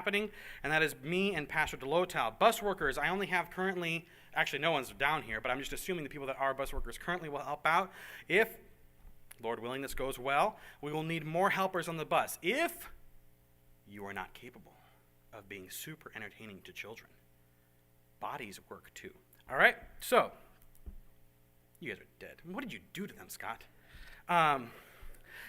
happening, and that is me and Pastor Delotal. Bus workers, I only have currently, actually no one's down here, but I'm just assuming the people that are bus workers currently will help out. If, Lord willing, this goes well, we will need more helpers on the bus. If you are not capable of being super entertaining to children, bodies work too. All right, so you guys are dead. What did you do to them, Scott?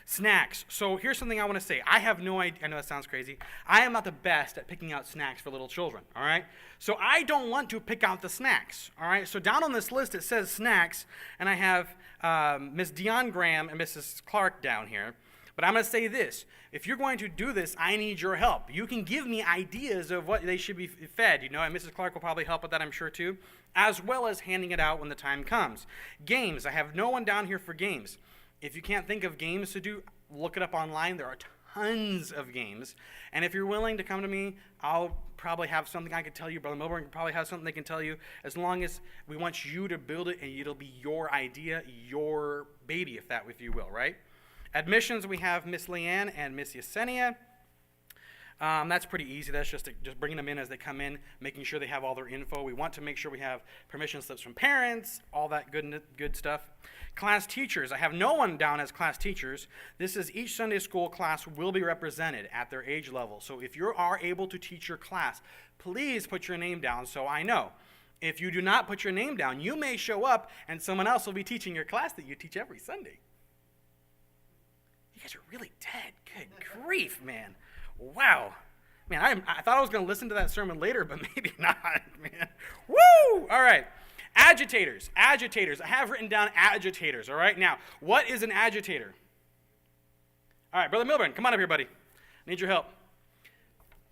Snacks. So here's something I want to say. I have no idea. I know that sounds crazy. I am not the best at picking out snacks for little children, all right? So I don't want to pick out the snacks, all right? So down on this list it says snacks, and I have Miss Dion Graham and Mrs. Clark down here. But I'm going to say this. If you're going to do this, I need your help. You can give me ideas of what they should be fed, and Mrs. Clark will probably help with that, I'm sure, too, as well as handing it out when the time comes. Games. I have no one down here for games. If you can't think of games to do, look it up online. There are tons of games. And if you're willing to come to me, I'll probably have something I could tell you. Brother Milburn can probably have something they can tell you. As long as we want you to build it, and it'll be your idea, your baby, if you will, right? Admissions, we have Miss Leanne and Miss Yesenia. That's pretty easy. That's just bringing them in as they come in, making sure they have all their info. We want to make sure we have permission slips from parents, all that good stuff. Class teachers. I have no one down as class teachers. This is each Sunday school class will be represented at their age level. So if you are able to teach your class, please put your name down so I know. If you do not put your name down, you may show up and someone else will be teaching your class that you teach every Sunday. You guys are really dead. Good grief, man. Wow. Man, I thought I was going to listen to that sermon later, but maybe not, man. Woo! All right. Agitators. Agitators. I have written down agitators, all right? Now, what is an agitator? All right, Brother Milburn, come on up here, buddy. I need your help.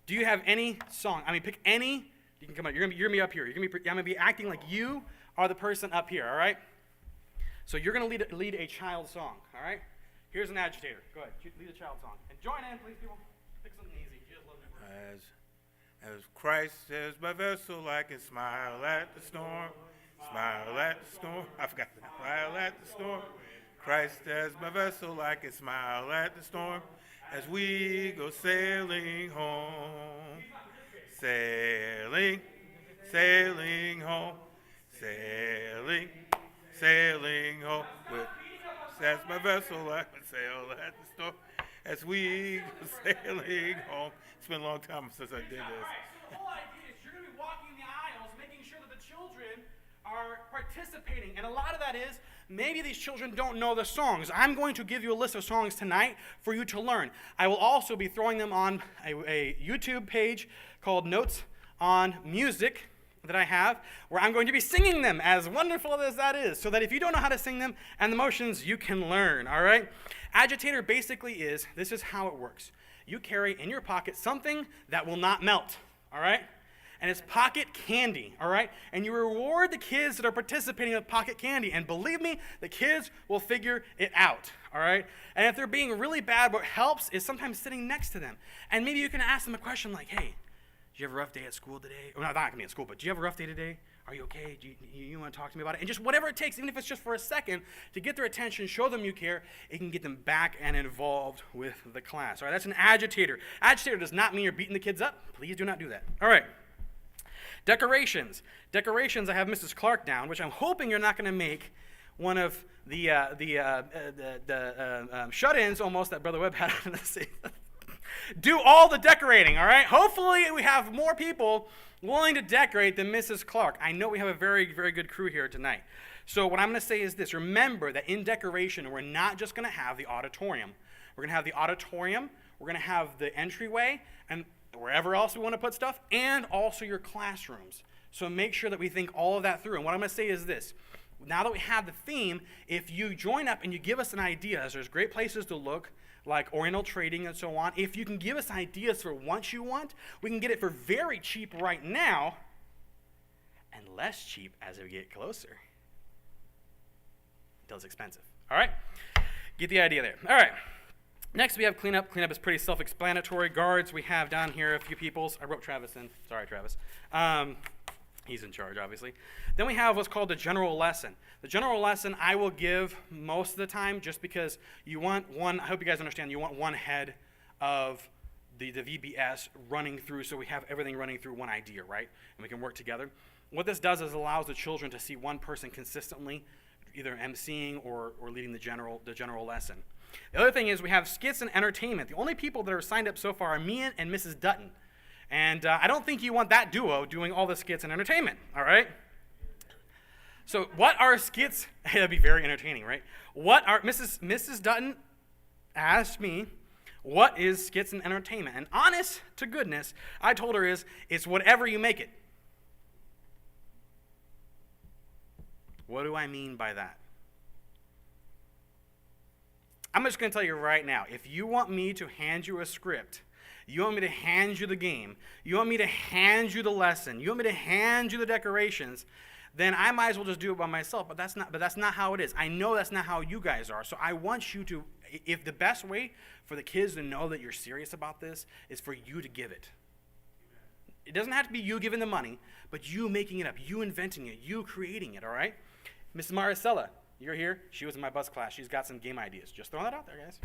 Do you have any song? Pick any. You can come up. You're going to be up here. I'm going to be acting like you are the person up here, all right? So you're going to lead a child song, all right? Here's an agitator. Go ahead. Lead a child song. And join in, please, people. Pick something easy. You just love it. As Christ is my vessel, I can smile at the storm. Smile at the storm. I forgot that. Smile at the storm. Christ as my vessel, I can smile at the storm. As we go sailing home. Sailing, sailing home. Sailing, sailing home. As my vessel, I can sail at the storm. As we go sailing home. It's been a long time since I did this. The whole idea is you're going to be walking the aisles, making sure that the children are participating. And a lot of that is maybe these children don't know the songs. I'm going to give you a list of songs tonight for you to learn. I will also be throwing them on a YouTube page called Notes on Music that I have, where I'm going to be singing them, as wonderful as that is, so that if you don't know how to sing them and the motions, you can learn, all right? Agitator basically is, this is how it works. You carry in your pocket something that will not melt, all right? And it's pocket candy, all right? And you reward the kids that are participating with pocket candy. And believe me, the kids will figure it out, all right? And if they're being really bad, what helps is sometimes sitting next to them. And maybe you can ask them a question like, hey, did you have a rough day at school today? Or not going to be at school, but do you have a rough day today? Are you okay? Do you want to talk to me about it? And just whatever it takes, even if it's just for a second, to get their attention, show them you care, it can get them back and involved with the class. All right, that's an agitator. Agitator does not mean you're beating the kids up. Please do not do that. All right. Decorations. Decorations, I have Mrs. Clark down, which I'm hoping you're not going to make one of the shut-ins almost that Brother Webb had on the do all the decorating, all right? Hopefully we have more people willing to decorate than Mrs. Clark. I know we have a very, very good crew here tonight. So what I'm going to say is this. Remember that in decoration, we're not just going to have the auditorium. We're going to have the auditorium, we're going to have the entryway, and wherever else we want to put stuff, and also your classrooms. So make sure that we think all of that through. And what I'm going to say is this. Now that we have the theme, if you join up and you give us an idea, as there's great places to look, like Oriental Trading and so on, if you can give us ideas for what you want, we can get it for very cheap right now, and less cheap as we get closer. Until it's expensive. All right? Get the idea there. All right. Next, we have cleanup. Cleanup is pretty self-explanatory. Guards, we have down here a few peoples. I wrote Travis in. Sorry, Travis. He's in charge, obviously. Then we have what's called the general lesson. The general lesson I will give most of the time just because you want one, I hope you guys understand, you want one head of the VBS running through, so we have everything running through one idea, right? And we can work together. What this does is allows the children to see one person consistently, either emceeing or leading the general lesson. The other thing is we have Skits and Entertainment. The only people that are signed up so far are me and Mrs. Dutton. And I don't think you want that duo doing all the skits and entertainment, all right? So what are skits? That'd be very entertaining, right? What are, Mrs. Dutton asked me, what is skits and entertainment? And honest to goodness, I told her it's whatever you make it. What do I mean by that? I'm just going to tell you right now, if you want me to hand you a script, you want me to hand you the game, you want me to hand you the lesson, you want me to hand you the decorations, then I might as well just do it by myself. But that's not how it is. I know that's not how you guys are. So I want you to, if the best way for the kids to know that you're serious about this is for you to give it. It doesn't have to be you giving the money, but you making it up, you inventing it, you creating it, all right? Mrs. Maricela, you're here. She was in my bus class. She's got some game ideas. Just throwing that out there, guys.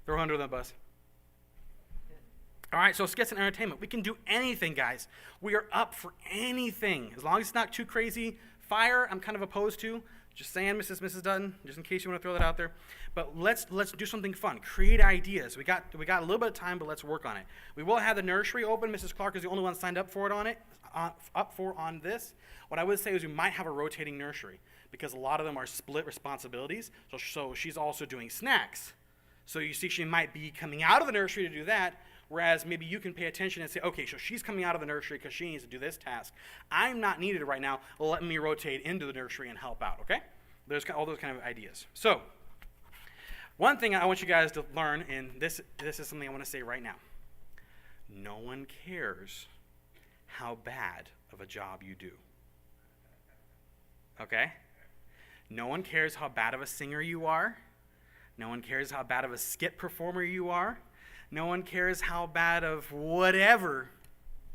Throw her under the bus. All right, so skits and entertainment. We can do anything, guys. We are up for anything. As long as it's not too crazy. Fire, I'm kind of opposed to. Just saying, Mrs. Dutton, just in case you want to throw that out there. But let's do something fun. Create ideas. We got a little bit of time, but let's work on it. We will have the nursery open. Mrs. Clark is the only one signed up for it on this. What I would say is we might have a rotating nursery because a lot of them are split responsibilities. So she's also doing snacks. So you see, she might be coming out of the nursery to do that. Whereas maybe you can pay attention and say, okay, so she's coming out of the nursery because she needs to do this task. I'm not needed right now. Let me rotate into the nursery and help out, okay? There's all those kind of ideas. So one thing I want you guys to learn, and this is something I want to say right now. No one cares how bad of a job you do, okay? No one cares how bad of a singer you are. No one cares how bad of a skit performer you are. No one cares how bad of whatever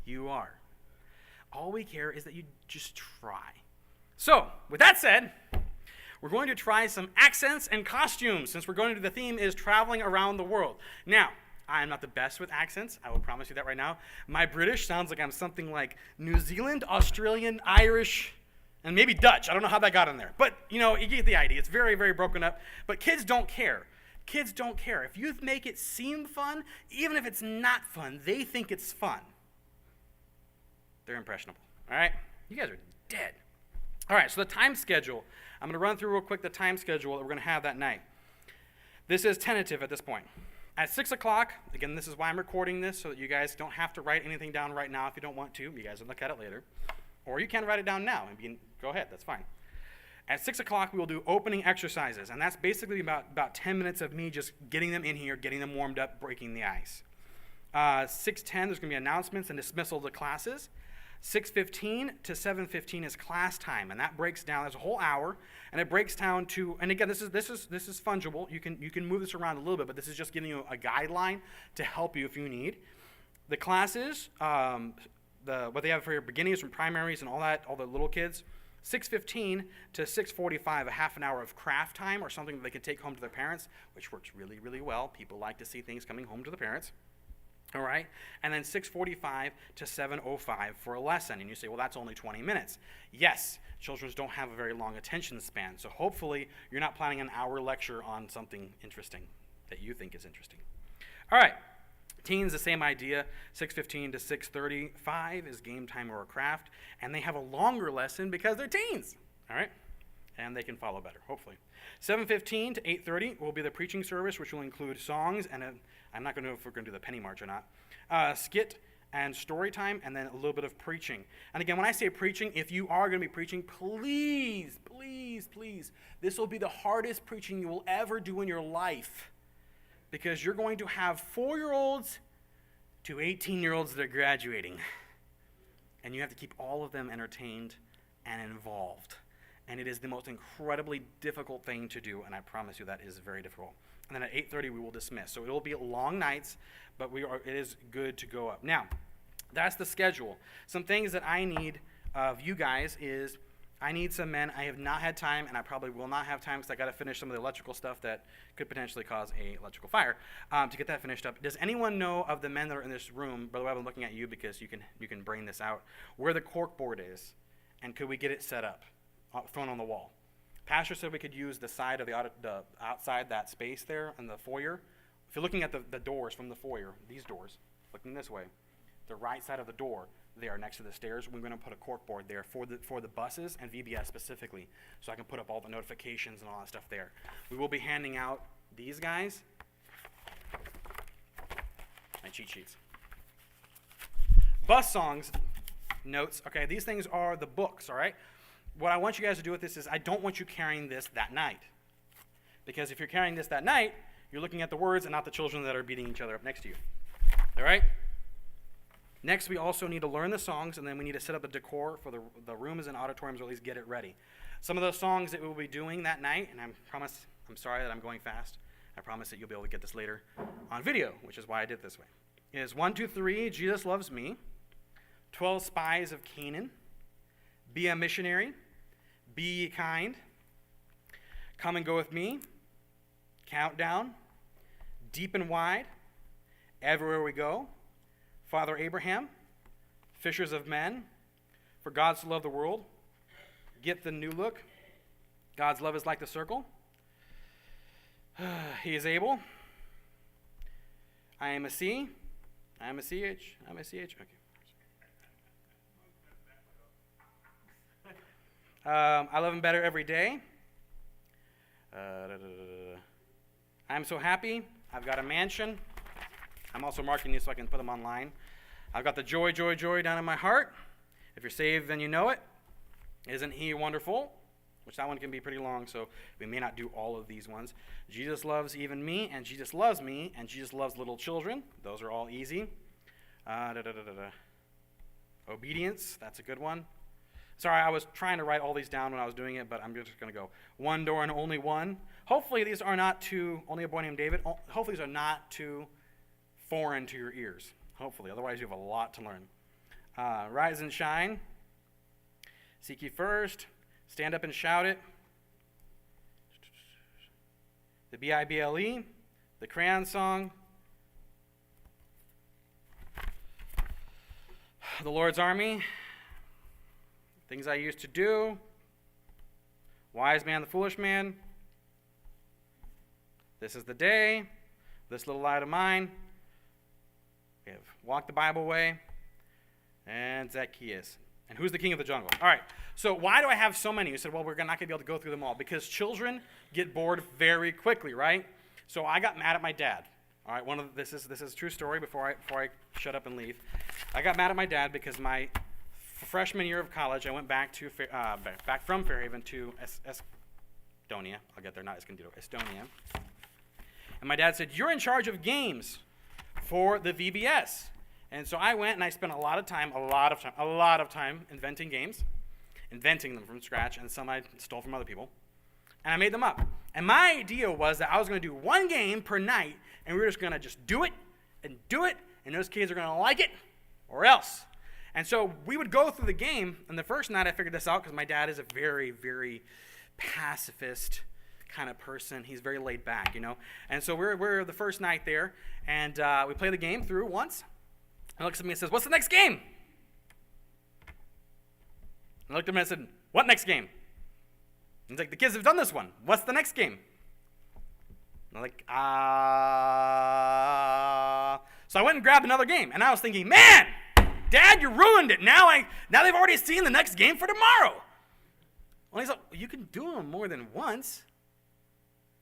you are. All we care is that you just try. So, with that said, we're going to try some accents and costumes since we're going to, the theme is traveling around the world. Now, I am not the best with accents. I will promise you that right now. My British sounds like I'm something like New Zealand, Australian, Irish, and maybe Dutch. I don't know how that got in there. But, you get the idea. It's very, very broken up. But kids don't care. Kids don't care. If you make it seem fun, even if it's not fun, they think it's fun. They're impressionable. All right? You guys are dead. All right, so the time schedule. I'm going to run through real quick the time schedule that we're going to have that night. This is tentative at this point. At 6 o'clock, again, this is why I'm recording this, so that you guys don't have to write anything down right now if you don't want to. You guys will look at it later. Or you can write it down now and go ahead. That's fine. At 6 o'clock, we will do opening exercises, and that's basically about 10 minutes of me just getting them in here, getting them warmed up, breaking the ice. 6:10, there's going to be announcements and dismissal of the classes. 6:15 to 7:15 is class time, and that breaks down. There's a whole hour, and it breaks down to. And again, this is fungible. You can move this around a little bit, but this is just giving you a guideline to help you if you need. The classes, what they have for your beginnings and primaries and all that, all the little kids. 6:15 to 6:45, a half an hour of craft time or something that they can take home to their parents, which works really, really well. People like to see things coming home to the parents. All right? And then 6:45 to 7:05 for a lesson. And you say, well, that's only 20 minutes. Yes, children don't have a very long attention span. So hopefully you're not planning an hour lecture on something interesting that you think is interesting. All right. Teens, the same idea. 6:15 to 6:35 is game time or a craft. And they have a longer lesson because they're teens. All right? And they can follow better, hopefully. 7:15 to 8:30 will be the preaching service, which will include songs. And I'm not going to know if we're going to do the penny march or not. Skit and story time, and then a little bit of preaching. And again, when I say preaching, if you are going to be preaching, please, please, please, this will be the hardest preaching you will ever do in your life. Because you're going to have 4-year-olds to 18-year-olds that are graduating. And you have to keep all of them entertained and involved. And it is the most incredibly difficult thing to do, and I promise you that is very difficult. And then at 8:30 we will dismiss. So it will be long nights, but it is good to go up. Now, that's the schedule. Some things that I need of you guys is I need some men. I have not had time, and I probably will not have time because I got to finish some of the electrical stuff that could potentially cause a electrical fire to get that finished up. Does anyone know of the men that are in this room? Brother Webb, I'm looking at you because you can bring this out. Where the cork board is, and could we get it set up, thrown on the wall? Pastor said we could use the side of the outside that space there in the foyer. If you're looking at the doors from the foyer, these doors, looking this way, the right side of the door, they are next to the stairs. We're going to put a cork board there for the buses and VBS specifically, so I can put up all the notifications and all that stuff there. We will be handing out these guys and cheat sheets. Bus songs, notes. Okay, these things are the books, all right? What I want you guys to do with this is I don't want you carrying this that night. Because if you're carrying this that night, you're looking at the words and not the children that are beating each other up next to you. All right? Next, we also need to learn the songs, and then we need to set up the decor for the rooms and auditoriums, or at least get it ready. Some of those songs that we'll be doing that night, and I'm sorry that I'm going fast. I promise that you'll be able to get this later on video, which is why I did it this way. Is 1, 2, 3, Jesus Loves Me, 12 Spies of Canaan, Be a Missionary, Be Ye Kind, Come and Go With Me, Countdown, Deep and Wide, Everywhere We Go, Father Abraham, Fishers of Men, For God So Loved the World, Get the New Look, God's Love Is Like the Circle, He Is Able, I Am a C, I Am a CH, I Am a CH, okay. I Love Him Better Every Day, I'm So Happy, I've Got a Mansion. I'm also marking these so I can put them online. I've got the joy, joy, joy down in my heart. If you're saved, then you know it. Isn't He wonderful? Which that one can be pretty long, so we may not do all of these ones. Jesus loves even me, and Jesus loves me, and Jesus loves little children. Those are all easy. Obedience, that's a good one. Sorry, I was trying to write all these down when I was doing it, but I'm just going to go. One door and only one. Hopefully these are not too, only a boy named David. Hopefully these are not too foreign to your ears. Hopefully, otherwise you have a lot to learn. Rise and shine. Seek ye first. Stand up and shout it. The Bible. The crayon song. The Lord's Army. Things I used to do. Wise man, the foolish man. This is the day. This little light of mine. We have Walk the Bible Way, and Zacchaeus. And who's the king of the jungle? All right, so why do I have so many? You said, well, we're not going to be able to go through them all. Because children get bored very quickly, right? So I got mad at my dad. All right, this is a true story before I shut up and leave. I got mad at my dad because my freshman year of college, I went back from Fairhaven to Estonia. I'll get there, not Escondido, Estonia. And my dad said, you're in charge of games for the VBS. And so I went and I spent a lot of time inventing games, inventing them from scratch, and some I stole from other people. And I made them up. And my idea was that I was going to do one game per night, and we were just going to just do it, and those kids are going to like it, or else. And so we would go through the game, and the first night I figured this out because my dad is a very, very pacifist kind of person. He's very laid back, you know. And so we're the first night there, and we play the game through once. He looks at me and says, what's the next game? I looked at him and I said, what next game? He's like, the kids have done this one. What's the next game? And I'm like, So I went and grabbed another game, and I was thinking, man, Dad, you ruined it. Now they've already seen the next game for tomorrow. Well, he's like, you can do them more than once,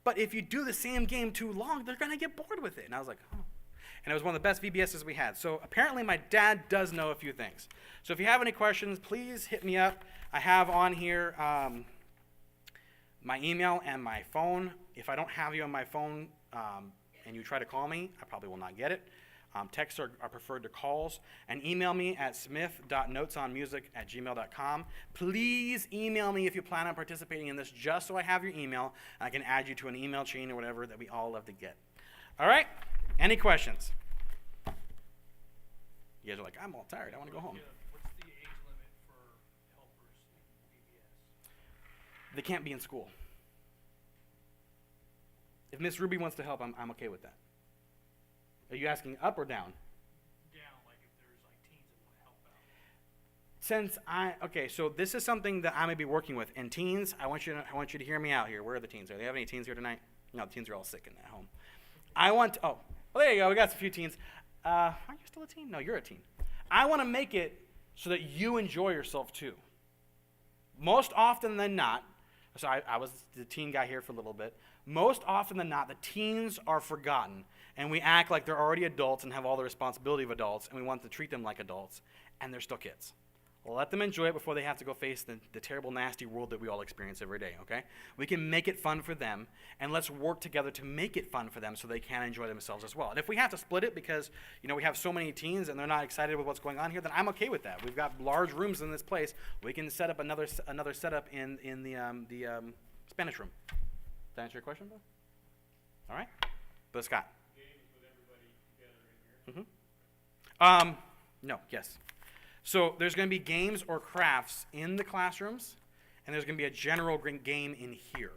but if you do the same game too long, they're going to get bored with it. And I was like, oh. And it was one of the best VBSs we had. So apparently my dad does know a few things. So if you have any questions, please hit me up. I have on here my email and my phone. If I don't have you on my phone and you try to call me, I probably will not get it. Texts are preferred to calls. And email me at smith.notesonmusic@gmail.com. Please email me if you plan on participating in this, just so I have your email and I can add you to an email chain or whatever that we all love to get. All right? Any questions? You guys are like, I'm all tired. I want to go home. What's the age limit for helpers in VBS? they can't be in school. If Miss Ruby wants to help, I'm okay with that. Are you asking up or down? Down, like if there's like teens that want to help out. Okay, so this is something that I may be working with. And teens, I want you to hear me out here. Where are the teens? Do they have any teens here tonight? No, the teens are all sick at home. Well, there you go. We got a few teens. Are you still a teen? No, you're a teen. I want to make it so that you enjoy yourself too. Most often than not, so I was the teen guy here for a little bit. Most often than not, the teens are forgotten, and we act like they're already adults and have all the responsibility of adults, and we want to treat them like adults, and they're still kids. Well, let them enjoy it before they have to go face the terrible, nasty world that we all experience every day, okay? We can make it fun for them, and let's work together to make it fun for them so they can enjoy themselves as well. And if we have to split it because, we have so many teens and they're not excited with what's going on here, then I'm okay with that. We've got large rooms in this place. We can set up another setup in the Spanish room. Does that answer your question, Bill? All right? Bill Scott. Games with everybody together in here. No, yes. So there's going to be games or crafts in the classrooms, and there's going to be a general game in here.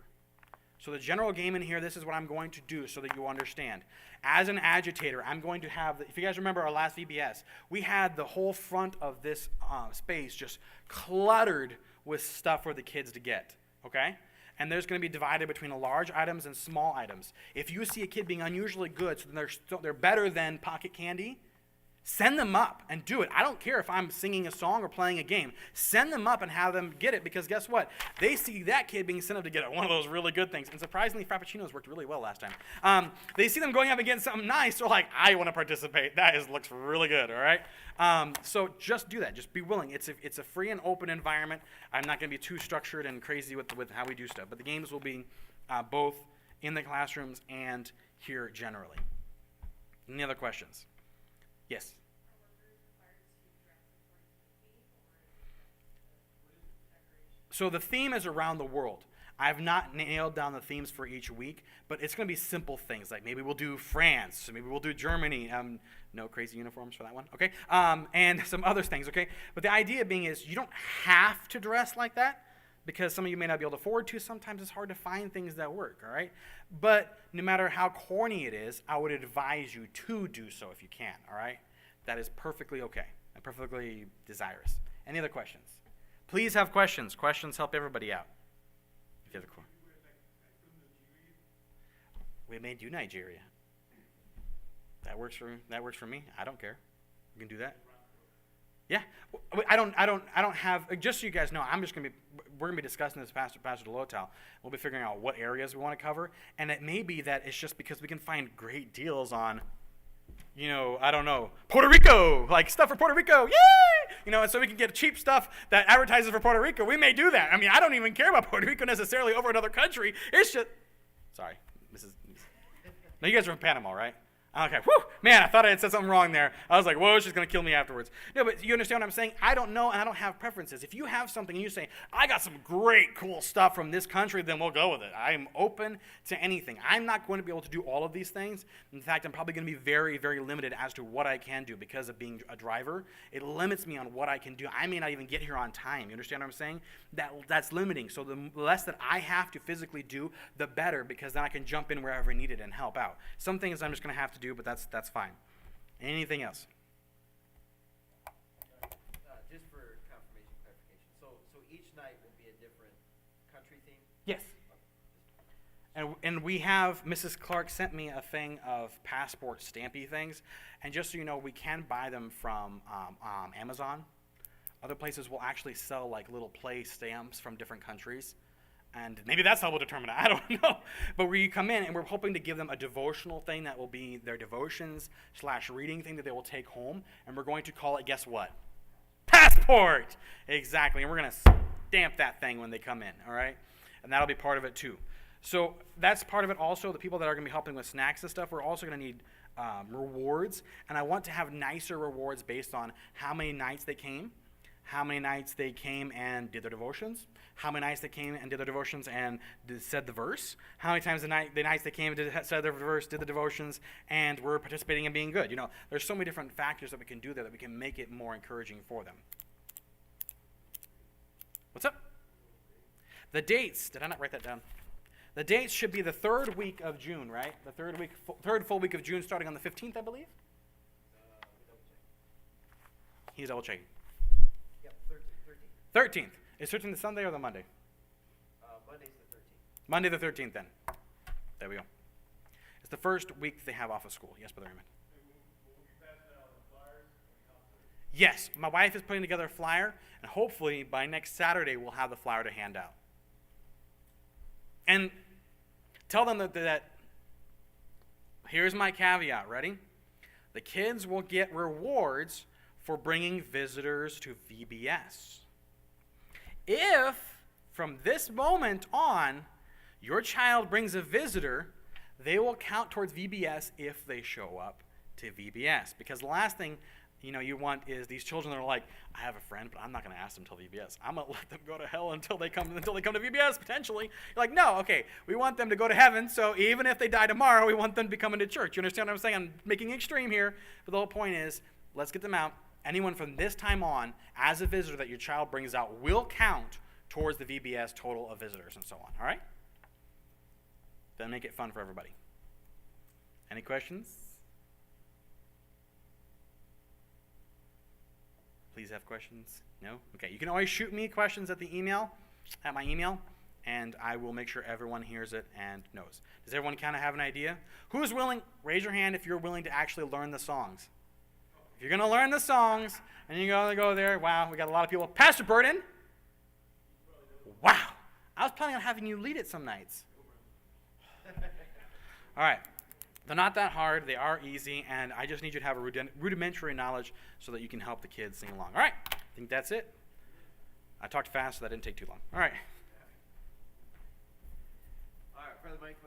So the general game in here, this is what I'm going to do so that you understand. As an agitator, I'm going to have, if you guys remember our last VBS, we had the whole front of this space just cluttered with stuff for the kids to get, okay? And there's going to be divided between large items and small items. If you see a kid being unusually good, so they're better than pocket candy, send them up and do it. I don't care if I'm singing a song or playing a game. Send them up and have them get it, because guess what? They see that kid being sent up to get one of those really good things. And surprisingly, Frappuccinos worked really well last time. They see them going up and getting something nice. They're like, I want to participate. Looks really good, all right? So just do that. Just be willing. It's a free and open environment. I'm not going to be too structured and crazy with how we do stuff. But the games will be both in the classrooms and here generally. Any other questions? Yes. So the theme is around the world. I've not nailed down the themes for each week, but it's going to be simple things, like maybe we'll do France, so maybe we'll do Germany. No crazy uniforms for that one, okay? And some other things, okay? But the idea being is you don't have to dress like that, because some of you may not be able to afford to. Sometimes it's hard to find things that work, all right? But no matter how corny it is, I would advise you to do so if you can, all right? That is perfectly okay and perfectly desirous. Any other questions? Please have questions. Questions help everybody out. If you have a we may do Nigeria. That works for me. I don't care. We can do that. Yeah, I don't have, just so you guys know, we're gonna be discussing this with Pastor Delotal. We'll be figuring out what areas we want to cover, and it may be that it's just because we can find great deals on, I don't know, Puerto Rico, like stuff for Puerto Rico, yay! And so we can get cheap stuff that advertises for Puerto Rico. We may do that. I mean, I don't even care about Puerto Rico necessarily over another country. It's just, sorry, no, you guys are from Panama, right? Okay, whew, man, I thought I had said something wrong there. I was like, whoa, she's going to kill me afterwards. No, but you understand what I'm saying? I don't know, and I don't have preferences. If you have something and you say, I got some great, cool stuff from this country, then we'll go with it. I am open to anything. I'm not going to be able to do all of these things. In fact, I'm probably going to be very, very limited as to what I can do because of being a driver. It limits me on what I can do. I may not even get here on time. You understand what I'm saying? That's limiting. So the less that I have to physically do, the better, because then I can jump in wherever needed and help out. Some things I'm just going to have to do, but that's fine. Anything else? Just for confirmation, clarification. So each night will be a different country theme? Yes. And we have, Mrs. Clark sent me a thing of passport stampy things, and just so you know, we can buy them from Amazon. Other places will actually sell like little play stamps from different countries. And maybe that's how we'll determine it. I don't know. But where you come in, and we're hoping to give them a devotional thing that will be their devotions/reading thing that they will take home. And we're going to call it, guess what? Passport! Exactly. And we're going to stamp that thing when they come in, all right? And that'll be part of it too. So that's part of it also. The people that are going to be helping with snacks and stuff, we're also going to need rewards. And I want to have nicer rewards based on how many nights they came, how many nights they came and did their devotions, how many nights they came and did their devotions and said the verse, how many times the nights they came and said their verse, did the devotions, and were participating in being good. There's so many different factors that we can do there that we can make it more encouraging for them. What's up? The dates, did I not write that down? The dates should be the third week of June, right? The third full week of June, starting on the 15th, I believe? He's double checking. Yep, 13. 13th. Is 13th the Sunday or the Monday? Monday's the 13th. Monday the 13th, then. There we go. It's the first week that they have off of school. Yes, Brother Raymond. Yes, my wife is putting together a flyer, and hopefully by next Saturday we'll have the flyer to hand out. And tell them that here's my caveat. Ready? The kids will get rewards for bringing visitors to VBS. If, from this moment on, your child brings a visitor, they will count towards VBS if they show up to VBS. Because the last thing you want is these children that are like, I have a friend, but I'm not going to ask them till VBS. I'm going to let them go to hell until they come to VBS, potentially. You're like, no, okay, we want them to go to heaven, so even if they die tomorrow, we want them to be coming to church. You understand what I'm saying? I'm making it extreme here, but the whole point is, let's get them out. Anyone from this time on, as a visitor that your child brings out, will count towards the VBS total of visitors and so on, all right? Then make it fun for everybody. Any questions? Please have questions? No? Okay, you can always shoot me questions at my email, and I will make sure everyone hears it and knows. Does everyone kind of have an idea? Who's willing? Raise your hand if you're willing to actually learn the songs. If you're going to learn the songs, and you're going to go there, wow, we got a lot of people. Pastor Burden? Wow. I was planning on having you lead it some nights. All right. They're not that hard. They are easy, and I just need you to have a rudimentary knowledge so that you can help the kids sing along. All right. I think that's it. I talked fast, so that didn't take too long. All right. All right, Brother Mike.